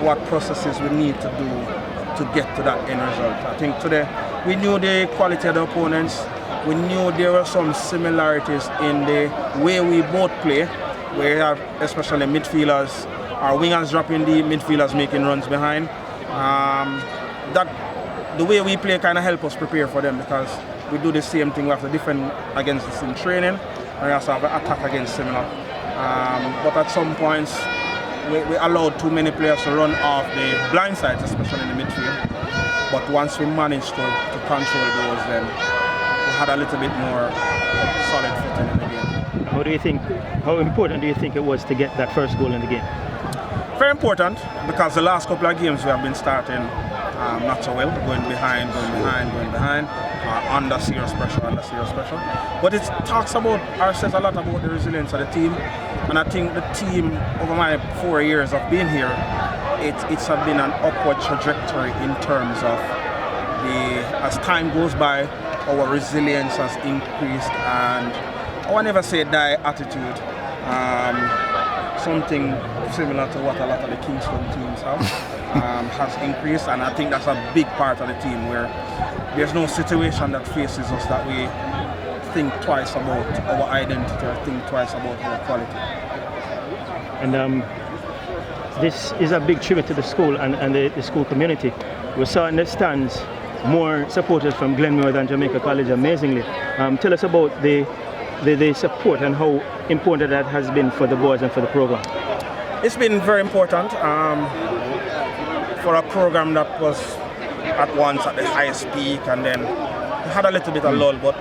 what processes we need to do to get to that end result. I think today we knew the quality of the opponents. We knew there were some similarities in the way we both play. We have especially midfielders, our wingers dropping deep, midfielders making runs behind. That the way we play kind of help us prepare for them, because we do the same thing. We have to defend against this in training, and we also have to attack against similar. But at some points, we allowed too many players to run off the blind sides, especially in the midfield. But once we managed to control those, then we had a little bit more solid footing in the game. How important do you think it was to get that first goal in the game? Very important, because the last couple of games we have been starting not so well, going behind, under serious pressure. But it talks about, or says a lot about the resilience of the team. And I think the team, over my 4 years of being here, it's been an upward trajectory in terms of as time goes by, our resilience has increased, and I will never say die attitude. Something similar to what a lot of the Kingston teams have, has increased, and I think that's a big part of the team, where there's no situation that faces us that we think twice about our identity or think twice about our quality. And this is a big tribute to the school and the school community. We saw in the stands more supporters from Glenmuir than Jamaica College, amazingly. Tell us about the support and how important that has been for the boys and for the program. It's been very important for a program that was at once at the highest peak, and then had a little bit of lull, but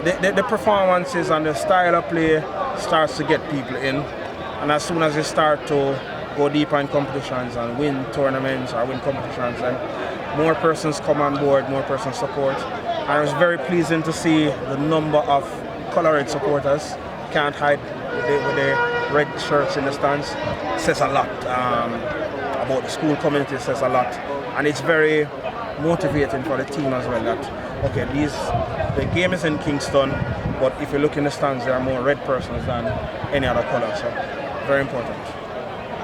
the performances and the style of play starts to get people in, and as soon as they start to go deeper in competitions and win tournaments or win competitions, then more persons come on board, more persons support. And it was very pleasing to see the number of colored supporters. Can't hide with the red shirts in the stands. It says a lot about the school community, it says a lot. And it's very motivating for the team as well, that okay, the game is in Kingston, but if you look in the stands, there are more red persons than any other color, so very important.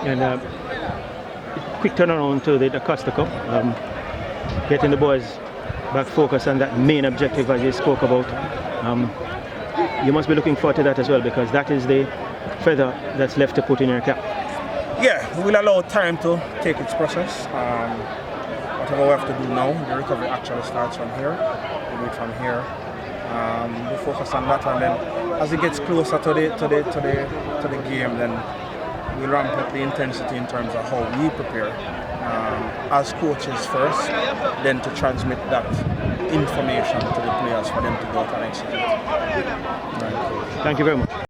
And quick turnaround to the Dacosta Cup, getting the boys back focused on that main objective as you spoke about. You must be looking forward to that as well, because that is the feather that's left to put in your cap. Yeah, we'll allow time to take its process. Whatever we have to do now, the recovery actually starts from here. We do it from here. We focus on that, and then as it gets closer to the game, then we ramp up the intensity in terms of how we prepare as coaches first, then to transmit that information to the players for them to go out and execute. Thank you very much.